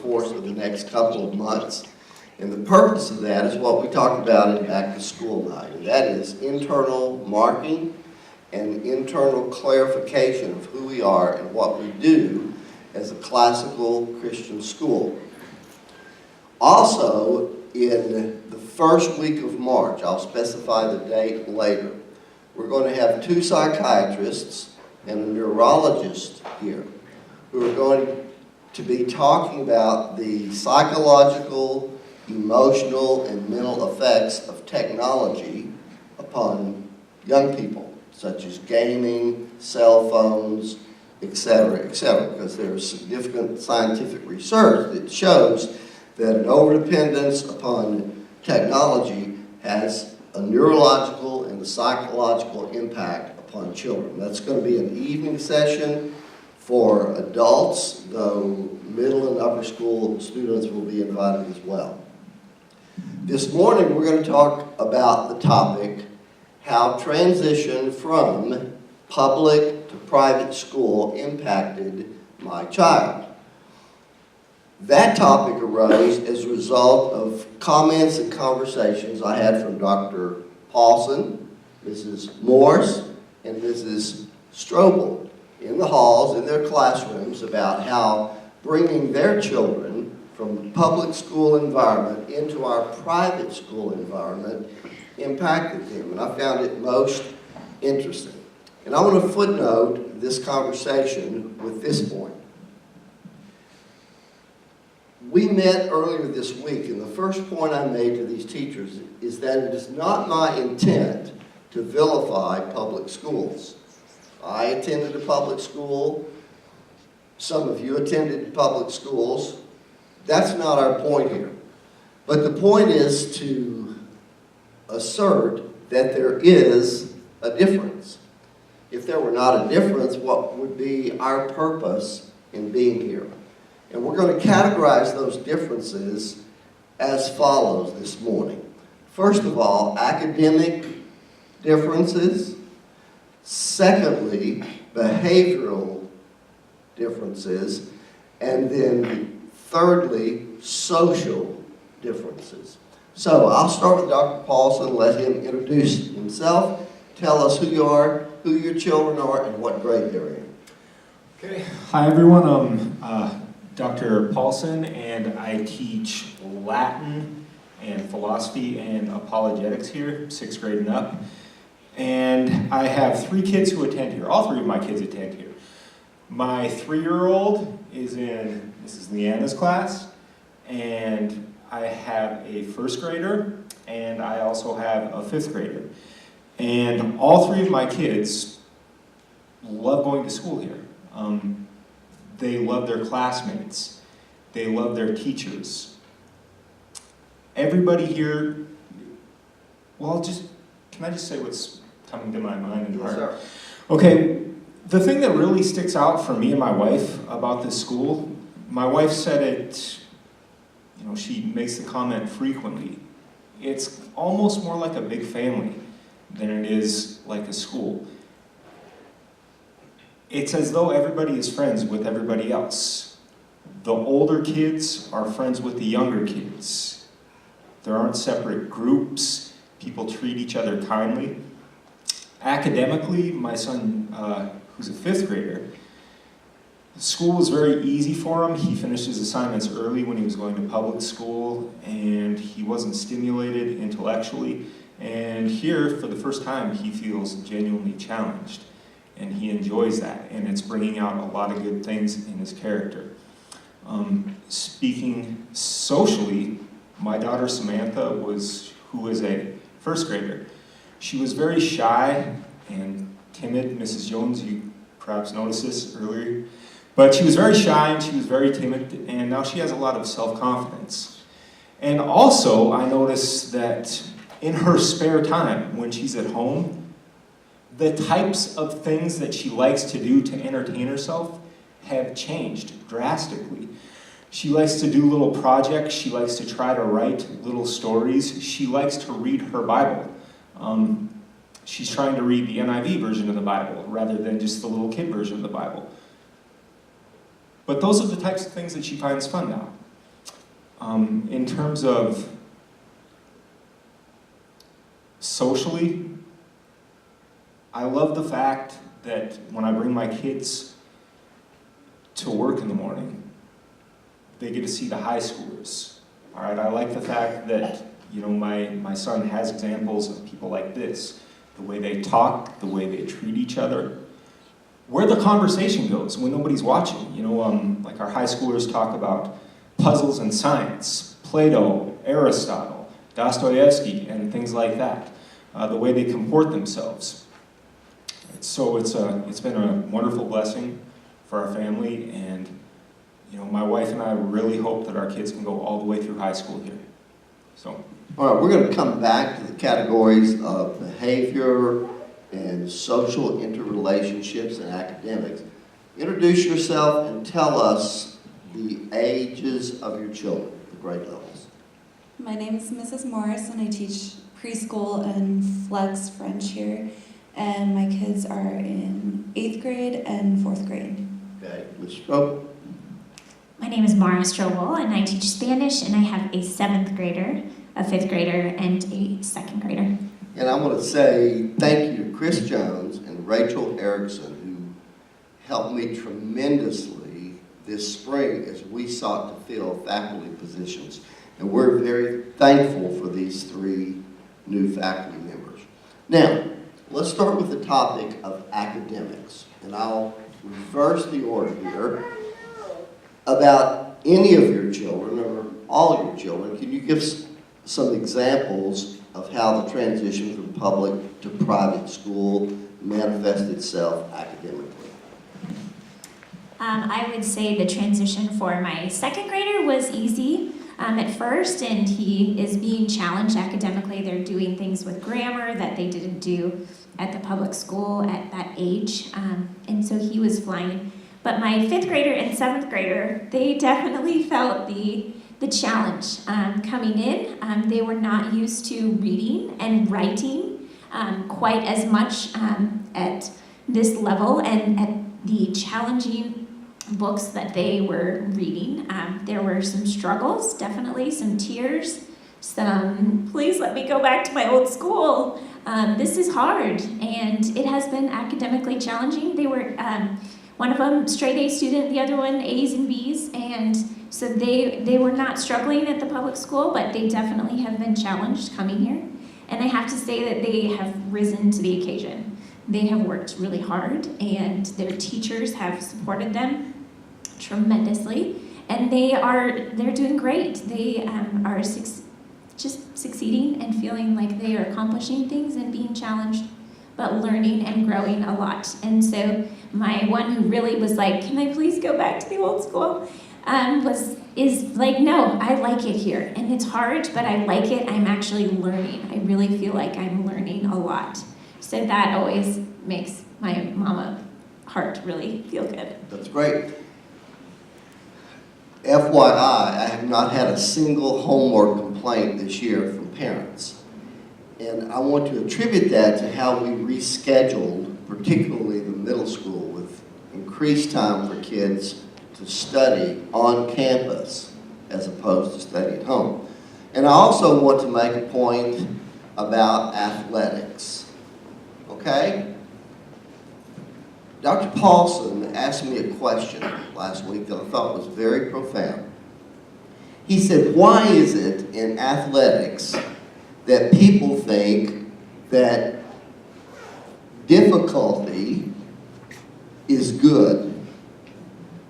course of the next couple of months. And the purpose of that is what we talked about in Back to School Night, and that is internal marking and internal clarification of who we are and what we do as a classical Christian school. Also, in the first week of March, I'll specify the date later, we're going to have 2 psychiatrists and a neurologist here who are going to be talking about the psychological, emotional, and mental effects of technology upon young people, such as gaming, cell phones, etc., because there's significant scientific research that shows that an overdependence upon technology has a neurological and a psychological impact upon children. That's going to be an evening session for adults, though middle and upper school students will be invited as well. This morning we're going to talk about the topic, how transition from public to private school impacted my child. That topic arose as a result of comments and conversations I had from Dr. Paulson, Mrs. Morse, and Mrs. Strobel in the halls, in their classrooms, about how bringing their children from the public school environment into our private school environment impacted them. And I found it most interesting. And I want to footnote this conversation with this point. We met earlier this week, and the first point I made to these teachers is that it is not my intent to vilify public schools. I attended a public school. Some of you attended public schools. That's not our point here. But the point is to assert that there is a difference. If there were not a difference, what would be our purpose in being here? And we're going to categorize those differences as follows this morning. First of all, academic differences. Secondly, behavioral differences. And then thirdly, social differences. So I'll start with Dr. Paulson, let him introduce himself, tell us who you are, who your children are, and what grade they're in. Okay. Hi everyone, I'm Dr. Paulson, and I teach Latin and philosophy and apologetics here, 6th grade and up. And I have 3 kids who attend here. All 3 of my kids attend here. My 3-year-old is in Mrs. Leanna's class, and I have a 1st grader, and I also have a 5th grader. And all 3 of my kids love going to school here. They love their classmates. They love their teachers. Everybody here, well, can I just say what's coming to my mind and heart? Yes, sir. Okay, the thing that really sticks out for me and my wife about this school, my wife said it, she makes the comment frequently. It's almost more like a big family than it is like a school. It's as though everybody is friends with everybody else. The older kids are friends with the younger kids. There aren't separate groups. People treat each other kindly. Academically, my son, who's a 5th grader, school was very easy for him. He finished his assignments early when he was going to public school, and he wasn't stimulated intellectually. And here, for the first time, he feels genuinely challenged. And he enjoys that, and it's bringing out a lot of good things in his character. Speaking socially, my daughter Samantha, who is a 1st grader, she was very shy and timid. Mrs. Jones, you perhaps noticed this earlier. But she was very shy and she was very timid, and now she has a lot of self-confidence. And also, I noticed that in her spare time, when she's at home, the types of things that she likes to do to entertain herself have changed drastically. She likes to do little projects. She likes to try to write little stories. She likes to read her Bible. She's trying to read the NIV version of the Bible rather than just the little kid version of the Bible. But those are the types of things that she finds fun now. In terms of socially, I love the fact that when I bring my kids to work in the morning, they get to see the high schoolers. All right, I like the fact that, you know, my son has examples of people like this, the way they talk, the way they treat each other, where the conversation goes when nobody's watching. You know, like our high schoolers talk about puzzles and science, Plato, Aristotle, Dostoevsky, and things like that, the way they comport themselves. So it's been a wonderful blessing for our family, and you know, my wife and I really hope that our kids can go all the way through high school here. So. All right, we're going to come back to the categories of behavior and social interrelationships and academics. Introduce yourself and tell us the ages of your children, the grade levels. My name is Mrs. Morris, and I teach preschool and flex French here. And my kids are in 8th grade and 4th grade. Okay, Ms. Stroke. My name is Mara Strobel, and I teach Spanish, and I have a 7th grader, a 5th grader, and a 2nd grader. And I want to say thank you to Chris Jones and Rachel Erickson, who helped me tremendously this spring as we sought to fill faculty positions. And we're very thankful for these 3 new faculty members. Now, let's start with the topic of academics. And I'll reverse the order here. About any of your children, or all your children, can you give some examples of how the transition from public to private school manifests itself academically? I would say the transition for my 2nd grader was easy at first, and he is being challenged academically. They're doing things with grammar that they didn't do at the public school at that age, and so he was flying. But my 5th grader and 7th grader, they definitely felt the challenge coming in. They were not used to reading and writing quite as much at this level, and at the challenging books that they were reading. There were some struggles, definitely, some tears, some, please let me go back to my old school. This is hard, and it has been academically challenging. They were, one of them straight A student, the other one A's and B's, and so they were not struggling at the public school, but they definitely have been challenged coming here. And I have to say that they have risen to the occasion. They have worked really hard, and their teachers have supported them tremendously, and they're doing great. They are just succeeding and feeling like they are accomplishing things and being challenged, but learning and growing a lot. And so my one who really was like, can I please go back to the old school, is like, no, I like it here, and it's hard, but I like it. I'm actually learning. I really feel like I'm learning a lot. So that always makes my mama heart really feel good. That's great. FYI, I have not had a single homework complaint this year from parents. And I want to attribute that to how we rescheduled, particularly the middle school, with increased time for kids to study on campus as opposed to study at home. And I also want to make a point about athletics. Okay? Dr. Paulson asked me a question last week that I thought was very profound. He said, why is it in athletics that people think that difficulty is good,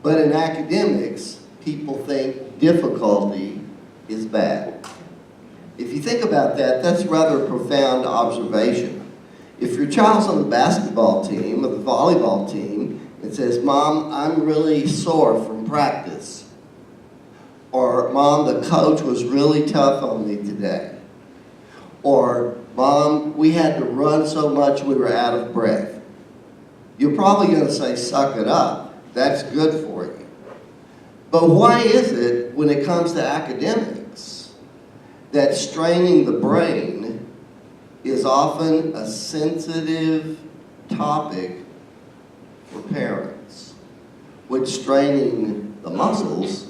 but in academics, people think difficulty is bad? If you think about that, that's rather a profound observation. If your child's on the basketball team or the volleyball team and says, Mom, I'm really sore from practice, or Mom, the coach was really tough on me today, or Mom, we had to run so much we were out of breath, you're probably going to say, suck it up. That's good for you. But why is it when it comes to academics that straining the brain is often a sensitive topic for parents, which straining the muscles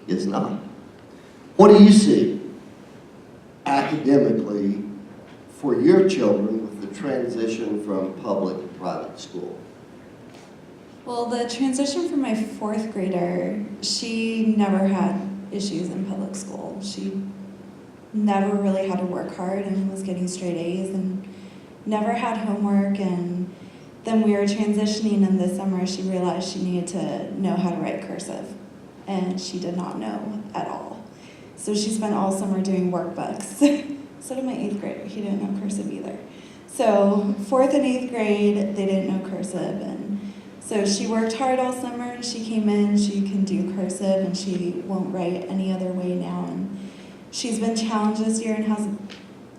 is not? What do you see academically for your children with the transition from public to private school? Well, the transition for my fourth grader, she never had issues in public school. She never really had to work hard and was getting straight A's and never had homework. And then we were transitioning, and this summer she realized she needed to know how to write cursive, and she did not know at all. So she spent all summer doing workbooks. So did my 8th grader. He didn't know cursive either. So 4th and 8th grade, they didn't know cursive, and so she worked hard all summer, and she came in, she can do cursive, and she won't write any other way now. And she's been challenged this year and has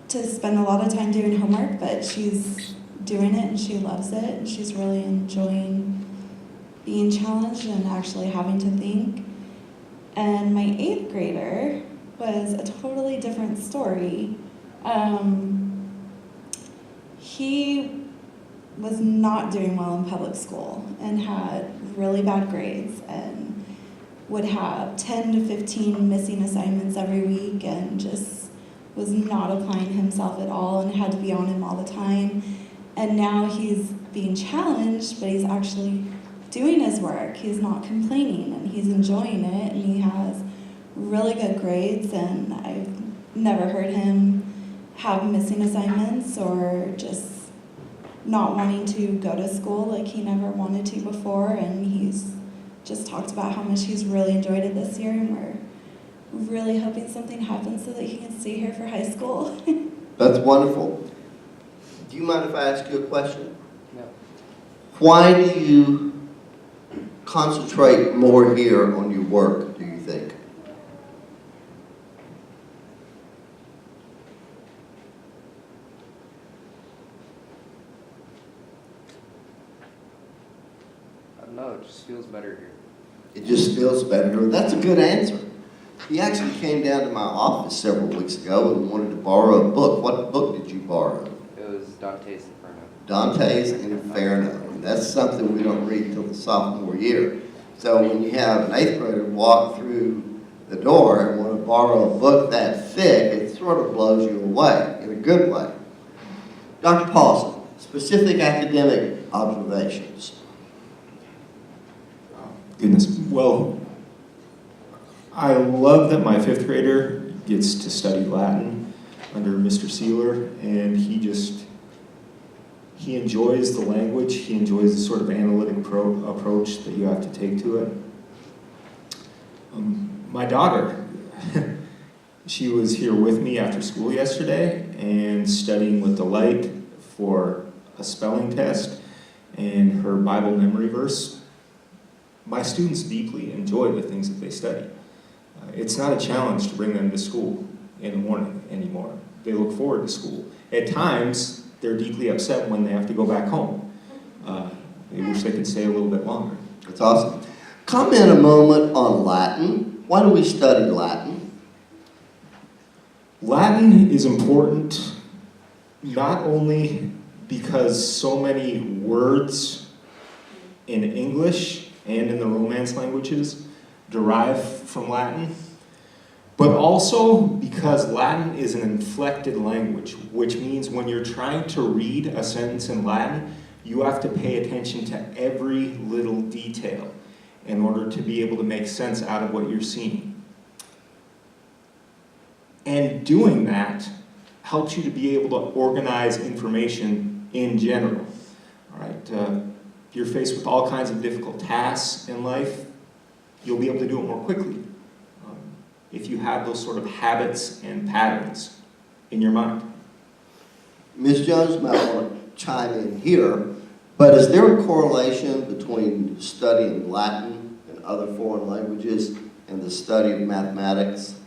to spend a lot of time doing homework, but she's doing it and she loves it, and she's really enjoying being challenged and actually having to think. And my 8th grader was a totally different story. He was not doing well in public school and had really bad grades and would have 10 to 15 missing assignments every week and just was not applying himself at all and had to be on him all the time. And now he's being challenged, but he's actually doing his work. He's not complaining and he's enjoying it, and he has really good grades, and I've never heard him have missing assignments or just not wanting to go to school like he never wanted to before. And he's just talked about how much he's really enjoyed it this year, and we're really hoping something happens so that he can stay here for high school. That's wonderful. Do you mind if I ask you a question? No. Why do you concentrate more here on your work, do you think? I don't know, it just feels better here. It just feels better. That's a good answer. He actually came down to my office several weeks ago and wanted to borrow a book. What book did you borrow? It was Dante's Inferno. Dante's Inferno. And that's something we don't read until the sophomore year. So when you have an 8th grader walk through the door and want to borrow a book that thick, it sort of blows you away in a good way. Dr. Paulson, specific academic observations. Goodness. Well, I love that my 5th grader gets to study Latin under Mr. Seeler, and he enjoys the language. He enjoys the sort of analytic approach that you have to take to it. My daughter, she was here with me after school yesterday and studying with delight for a spelling test and her Bible memory verse. My students deeply enjoy the things that they study. It's not a challenge to bring them to school in the morning anymore. They look forward to school. At times, they're deeply upset when they have to go back home. They wish they could stay a little bit longer. That's awesome. Comment a moment on Latin. Why do we study Latin? Latin is important not only because so many words in English and in the Romance languages derive from Latin, but also because Latin is an inflected language, which means when you're trying to read a sentence in Latin, you have to pay attention to every little detail in order to be able to make sense out of what you're seeing. And doing that helps you to be able to organize information in general. All right, you're faced with all kinds of difficult tasks in life, you'll be able to do it more quickly if you have those sort of habits and patterns in your mind. Ms. Jones might want to chime in here, but is there a correlation between studying Latin and other foreign languages and the study of mathematics?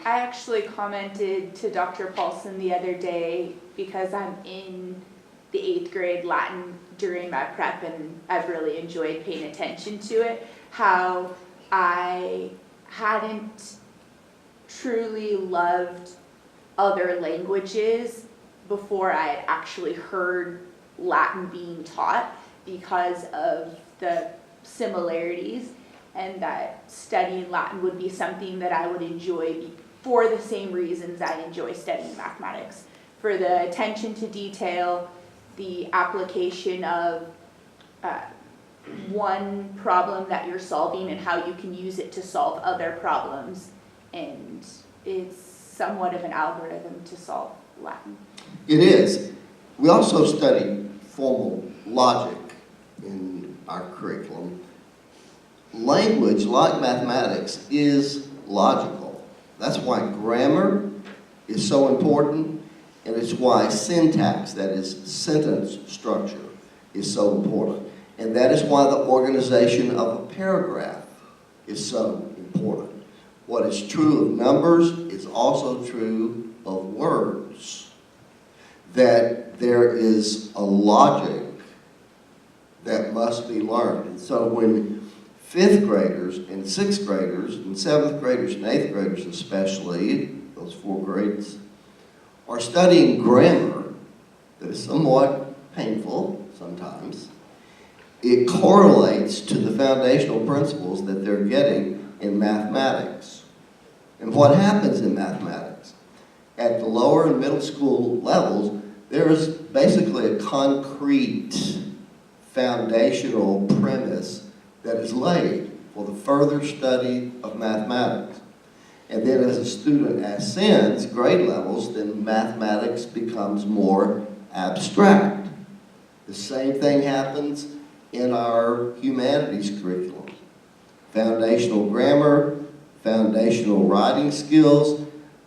I actually commented to Dr. Paulson the other day because I'm in the 8th grade Latin during my prep, and I've really enjoyed paying attention to it, how I hadn't truly loved other languages before I had actually heard Latin being taught because of the similarities. and that studying Latin would be something that I would enjoy for the same reasons I enjoy studying mathematics. For the attention to detail, the application of one problem that you're solving and how you can use it to solve other problems, and it's somewhat of an algorithm to solve Latin. It is. We also study formal logic in our curriculum. Language, like mathematics, is logical. That's why grammar is so important, and it's why syntax, that is sentence structure, is so important. And that is why the organization of a paragraph is so important. What is true of numbers is also true of words. That there is a logic that must be learned. And so when 5th graders and 6th graders and 7th graders and 8th graders especially, those 4 grades, are studying grammar that is somewhat painful sometimes, it correlates to the foundational principles that they're getting in mathematics. And what happens in mathematics? At the lower and middle school levels, there is basically a concrete foundational premise that is laid for the further study of mathematics. And then as a student ascends grade levels, then mathematics becomes more abstract. The same thing happens in our humanities curriculum. Foundational grammar, foundational writing skills,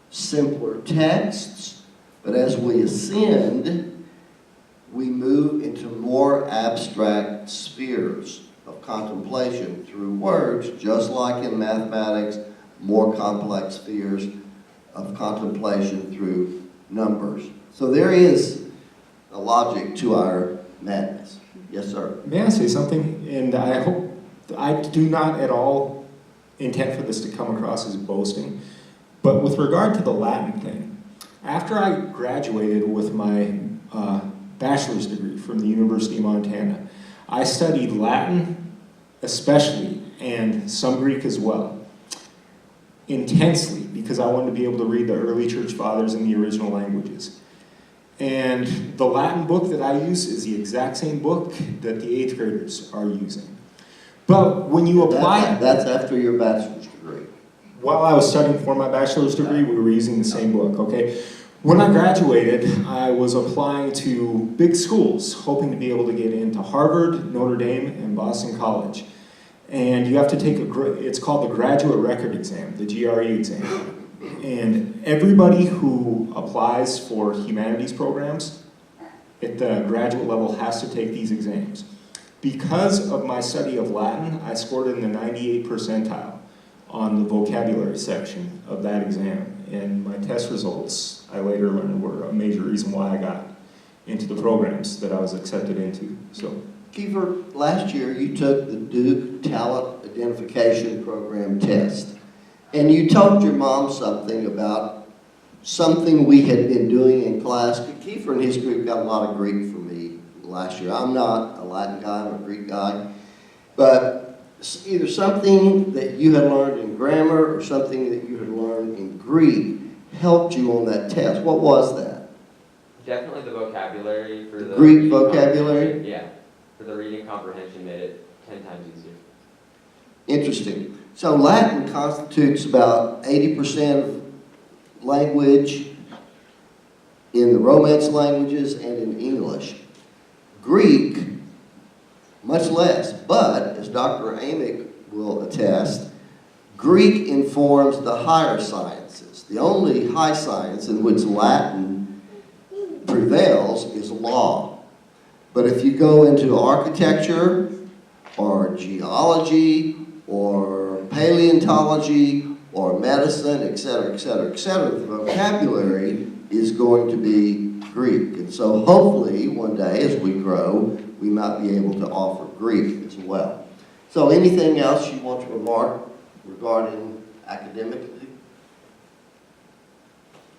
simpler texts, but as we ascend, we move into more abstract spheres of contemplation through words, just like in mathematics, more complex spheres of contemplation through numbers. So there is a logic to our madness. Yes, sir. May I say something? And I hope, I do not at all intend for this to come across as boasting, but with regard to the Latin thing, after I graduated with my bachelor's degree from the University of Montana, I studied Latin especially, and some Greek as well, intensely, because I wanted to be able to read the early church fathers in the original languages. And the Latin book that I use is the exact same book that the 8th graders are using. But when you apply... That's after your bachelor's degree. While I was studying for my bachelor's degree, we were using the same book, okay? When I graduated, I was applying to big schools, hoping to be able to get into Harvard, Notre Dame, and Boston College. And you have to take it's called the Graduate Record Exam, the GRE exam. And everybody who applies for humanities programs at the graduate level has to take these exams. Because of my study of Latin, I scored in the 98th percentile on the vocabulary section of that exam. And my test results, I later learned, were a major reason why I got into the programs that I was accepted into. So, Kiefer, last year you took the Duke Talent Identification Program test. And you told your mom something about something we had been doing in class. Kiefer and his group got a lot of Greek from me last year. I'm not a Latin guy, I'm a Greek guy. But either something that you had learned in grammar or something that you had learned in Greek helped you on that test. What was that? Definitely the vocabulary for the Greek reading vocabulary? comprehension. Yeah, for the reading comprehension made it 10 times easier. Interesting. So Latin constitutes about 80% of language in the Romance languages and in English. Greek, much less, but as Dr. Amick will attest, Greek informs the higher sciences. The only high science in which Latin prevails is law. But if you go into architecture or geology or paleontology or medicine, etc., etc., etc., the vocabulary is going to be Greek. And so hopefully one day as we grow, we might be able to offer Greek as well. So anything else you want to remark regarding academically?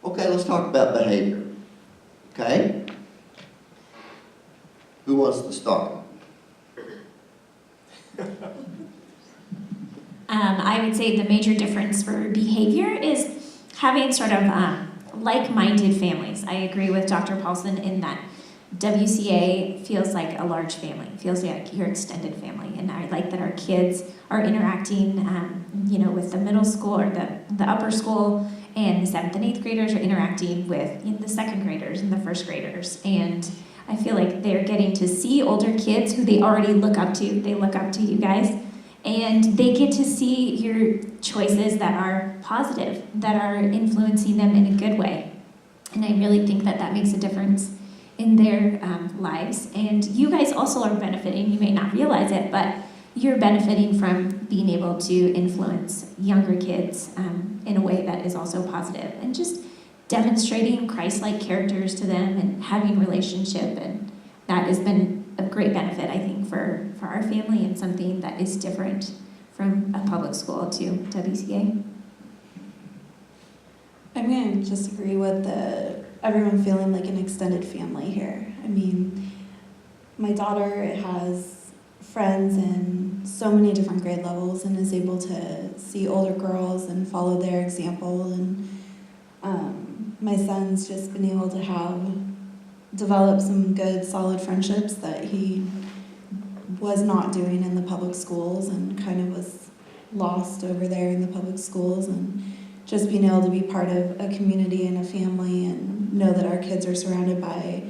Okay, let's talk about behavior. Okay? Who wants to start? I would say the major difference for behavior is having sort of like-minded families. I agree with Dr. Paulson in that WCA feels like a large family, feels like your extended family, and I like that our kids are interacting, with the middle school or the upper school, and the 7th and 8th graders are interacting with the 2nd graders and the 1st graders, and I feel like they're getting to see older kids who they already look up to. They look up to you guys, and they get to see your choices that are positive, that are influencing them in a good way, and I really think that that makes a difference in their lives. And you guys also are benefiting. You may not realize it, but you're benefiting from being able to influence younger kids in a way that is also positive, and just demonstrating Christ-like characters to them and having relationship. And that has been a great benefit, I think, for our family, and something that is different from a public school to WCA. I'm going to just agree with everyone feeling like an extended family here. I mean, my daughter has friends in so many different grade levels and is able to see older girls and follow their example. And my son's just been able to develop some good, solid friendships that he was not doing in the public schools, and kind of was lost over there in the public schools. And just being able to be part of a community and a family, and know that our kids are surrounded by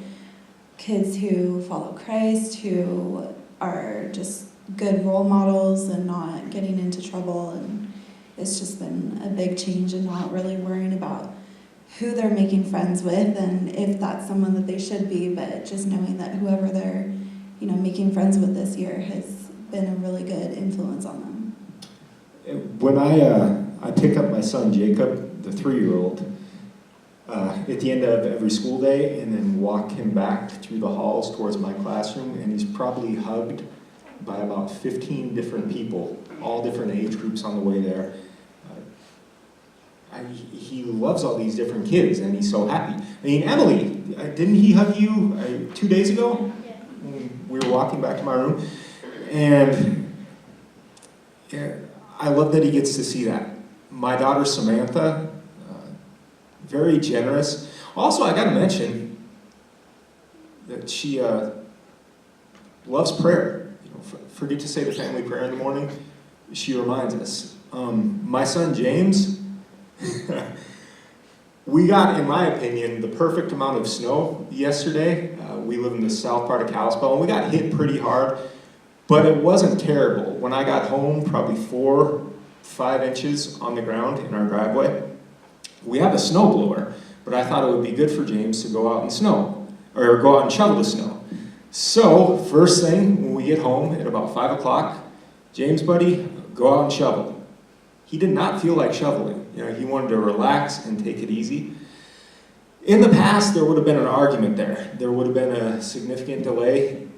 kids who follow Christ, who are just good role models and not getting into trouble. And it's just been a big change, and not really worrying about who they're making friends with and if that's someone that they should be, but just knowing that whoever they're making friends with this year has been a really good influence on them. When I pick up my son Jacob, the 3-year-old, at the end of every school day, and then walk him back through the halls towards my classroom, and he's probably hugged by about 15 different people, all different age groups on the way there. He loves all these different kids, and he's so happy. I mean, Emily, didn't he hug you 2 days ago? Yeah. When we were walking back to my room, and I love that he gets to see that. My daughter Samantha, very generous. Also, I got to mention that she loves prayer. Forget to say the family prayer in the morning. She reminds us. My son James, we got, in my opinion, the perfect amount of snow yesterday. We live in the south part of Kalispell, and we got hit pretty hard, but it wasn't terrible. When I got home, probably 4-5 inches on the ground in our driveway. We have a snow blower, but I thought it would be good for James to go out and go out and shovel the snow. So, first thing when we get home at about 5 o'clock, James, buddy, go out and shovel. He did not feel like shoveling. He wanted to relax and take it easy. In the past, there would have been an argument there. There would have been a significant delay.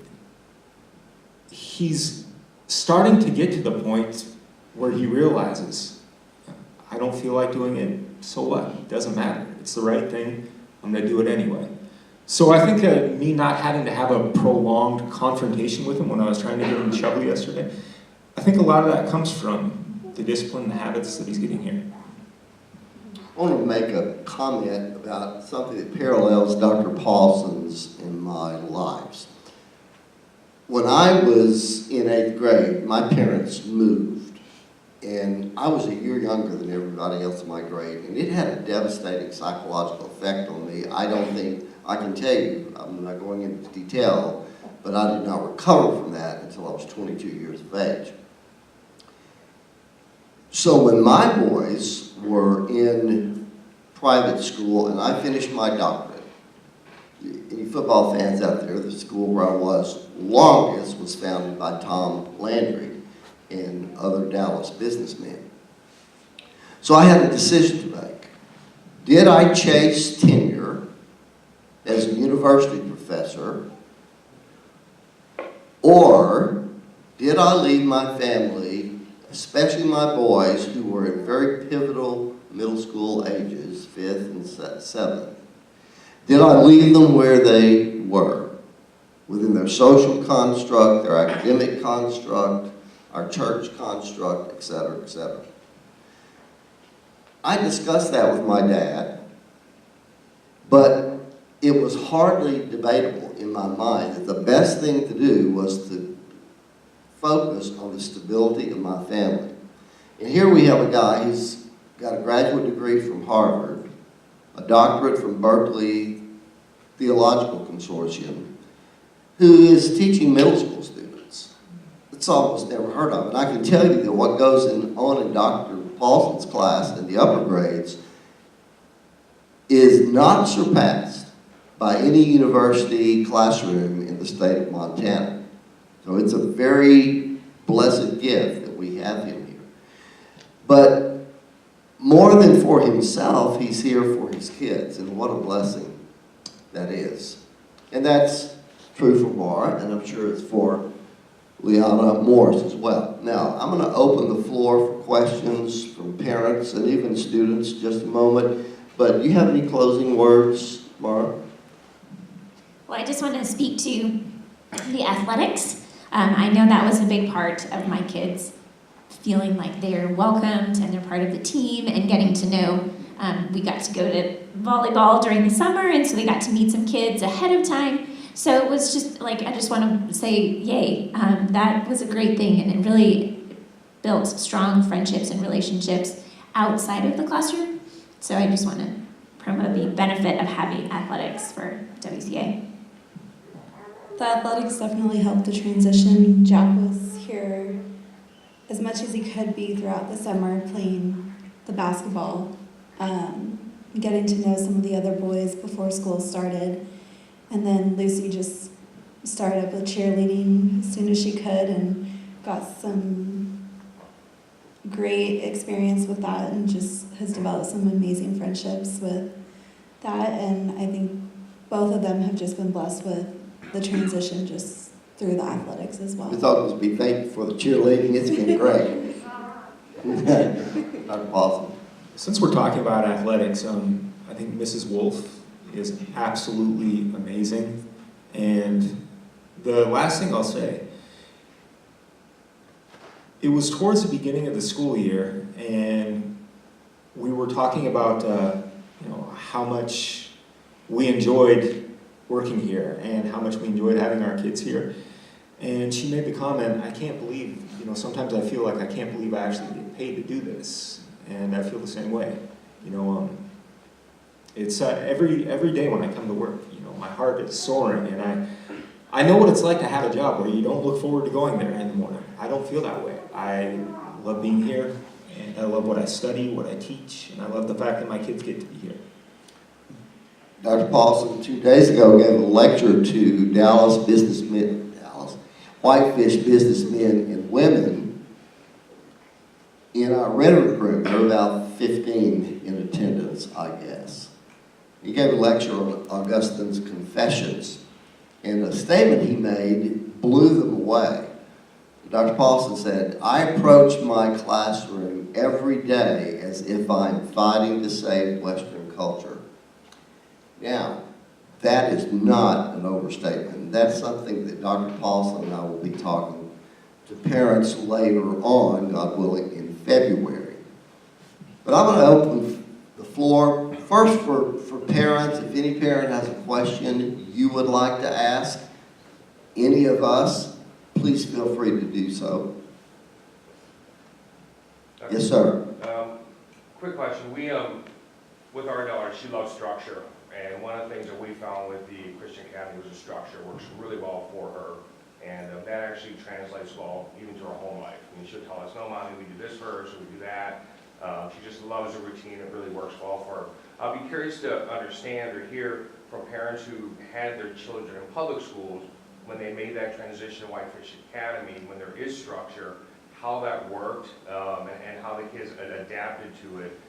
He's starting to get to the point where he realizes, I don't feel like doing it, so what? It doesn't matter. It's the right thing. I'm going to do it anyway. So I think me not having to have a prolonged confrontation with him when I was trying to get him to shovel yesterday, I think a lot of that comes from the discipline and the habits that he's getting here. I want to make a comment about something that parallels Dr. Paulson's in my lives. When I was in 8th grade, my parents moved, and I was a year younger than everybody else in my grade, and it had a devastating psychological effect on me. I don't think I can tell you, I'm not going into detail, but I did not recover from that until I was 22 years of age. So when my boys were in private school and I finished my doctorate, any football fans out there, the school where I was longest was founded by Tom Landry and other Dallas businessmen. So I had a decision to make. Did I chase tenure as a university professor, or did I leave my family, especially my boys who were in very pivotal middle school ages, 5th and 7th, did I leave them where they were, within their social construct, their academic construct, our church construct, et cetera, et cetera. I discussed that with my dad, but it was hardly debatable in my mind that the best thing to do was to focus on the stability of my family. And here we have a guy who's got a graduate degree from Harvard, a doctorate from Berkeley Theological Consortium, who is teaching middle school students. It's almost never heard of. And I can tell you that what goes on in Dr. Paulson's class in the upper grades is not surpassed by any university classroom in the state of Montana. So it's a very blessed gift that we have him here. But more than for himself, he's here for his kids, and what a blessing that is. And that's true for Mara, and I'm sure it's for Liana Morris as well. Now, I'm going to open the floor for questions from parents and even students in just a moment. But do you have any closing words, Mara? Well, I just want to speak to the athletics. I know that was a big part of my kids feeling like they're welcomed and they're part of the team and getting to know. We got to go to volleyball during the summer, and so they got to meet some kids ahead of time. So it was just like, I just want to say, yay. That was a great thing, and it really built strong friendships and relationships outside of the classroom. So I just want to promote the benefit of having athletics for WCA. The athletics definitely helped the transition. Jack was here as much as he could be throughout the summer playing the basketball, getting to know some of the other boys before school started. And then Lucy just started up with cheerleading as soon as she could and got some great experience with that and just has developed some amazing friendships with that. And I think both of them have just been blessed with the transition just through the athletics as well. We thought it was be thankful for the cheerleading. It's been great. Dr. Paulson. Since we're talking about athletics, I think Mrs. Wolf is absolutely amazing. And the last thing I'll say, it was towards the beginning of the school year, and we were talking about how much we enjoyed working here and how much we enjoyed having our kids here. And she made the comment, I can't believe, sometimes I feel like I can't believe I actually get paid to do this. And I feel the same way. It's every day when I come to work, my heart is soaring, and I know what it's like to have a job where you don't look forward to going there in the morning. I don't feel that way. I love being here, and I love what I study, what I teach, and I love the fact that my kids get to be here. Dr. Paulson 2 days ago gave a lecture to Whitefish businessmen and women in our rhetoric room. There were about 15 in attendance, I guess. He gave a lecture on Augustine's Confessions, and a statement he made blew them away. Dr. Paulson said, I approach my classroom every day as if I'm fighting to save Western culture. Now, that is not an overstatement. That's something that Dr. Paulson and I will be talking to parents later on, God willing, in February. But I'm going to open the floor first for parents. If any parent has a question you would like to ask any of us, please feel free to do so. Yes, sir. Quick question. We, with our daughter, she loves structure. And one of the things that we found with the Christian Academy was the structure works really well for her. And that actually translates well even to her home life. I mean, she'll tell us, no, Mommy, we do this first, or we do that. She just loves the routine. It really works well for her. I'll be curious to understand or hear from parents who had their children in public schools when they made that transition to Whitefish Academy, when there is structure, how that worked and how the kids adapted to it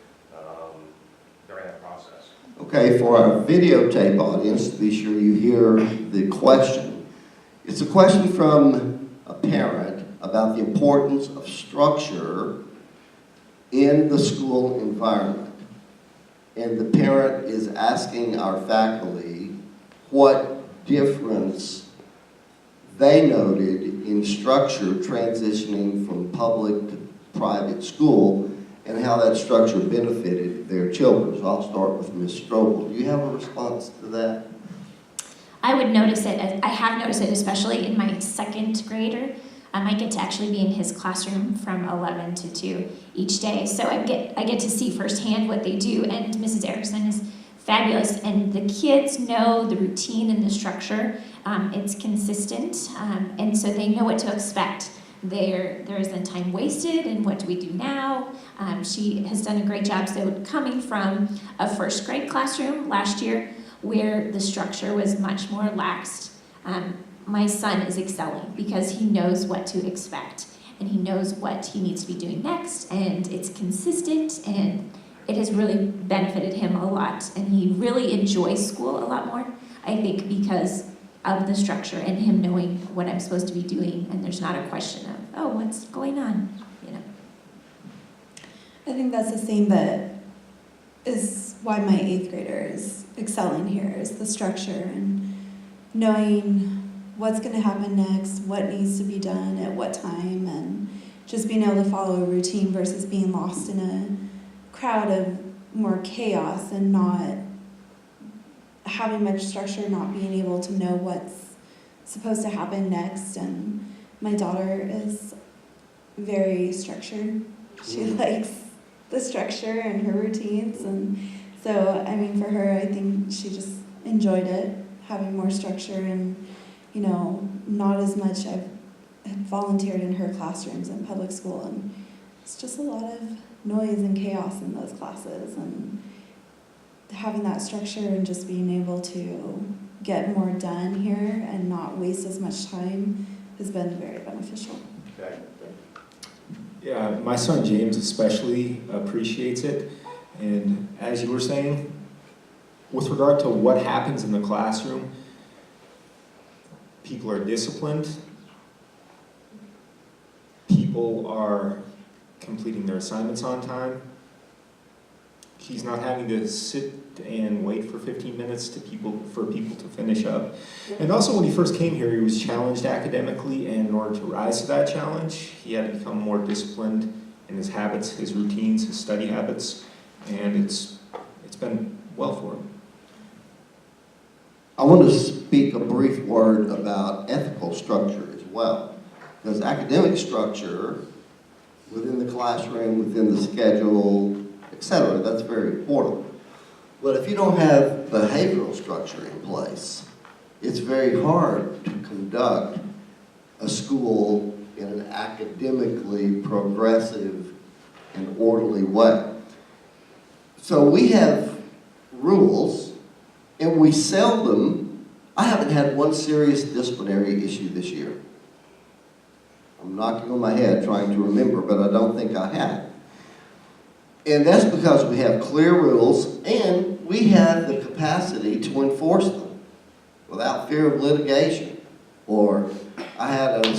during that process. Okay, for our videotape audience, to be sure you hear the question. It's a question from a parent about the importance of structure in the school environment. And the parent is asking our faculty what difference they noted in structure transitioning from public to private school and how that structure benefited their children. So I'll start with Ms. Strobel. Do you have a response to that? I would notice it, I have noticed it especially in my second grader. I get to actually be in his classroom from 11 to 2 each day. So I get to see firsthand what they do, and Mrs. Erickson is fabulous. And the kids know the routine and the structure. It's consistent, and so they know what to expect. There isn't time wasted, and what do we do now? She has done a great job. So coming from a first grade classroom last year, where the structure was much more laxed, my son is excelling because he knows what to expect and he knows what he needs to be doing next, and it's consistent, and it has really benefited him a lot, and he really enjoys school a lot more, I think, because of the structure and him knowing what I'm supposed to be doing, and there's not a question of, oh, what's going on, you know. I think that's the thing that is why my 8th grader is excelling here, is the structure and knowing what's going to happen next, what needs to be done at what time, and just being able to follow a routine versus being lost in a crowd of more chaos and not having much structure, not being able to know what's supposed to happen next. And my daughter is very structured. She likes the structure and her routines, and so I mean, for her, I think she just enjoyed it, having more structure, and you know, not as much. I've volunteered in her classrooms in public school, and it's just a lot of noise and chaos in those classes, and having that structure and just being able to get more done here and not waste as much time has been very beneficial. Okay. Yeah, my son James especially appreciates it. And as you were saying, with regard to what happens in the classroom, people are disciplined, people are completing their assignments on time. He's not having to sit and wait for 15 minutes for people to finish up. And also when he first came here, he was challenged academically, and in order to rise to that challenge, he had to become more disciplined in his habits, his routines, his study habits, and it's been well for him. I want to speak a brief word about ethical structure as well, because academic structure within the classroom, within the schedule, etc., that's very important. But if you don't have behavioral structure in place, it's very hard to conduct a school in an academically progressive and orderly way. So we have rules, and we seldom, I haven't had one serious disciplinary issue this year. I'm knocking on my head trying to remember, but I don't think I have. And that's because we have clear rules and we have the capacity to enforce them without fear of litigation. Or I had a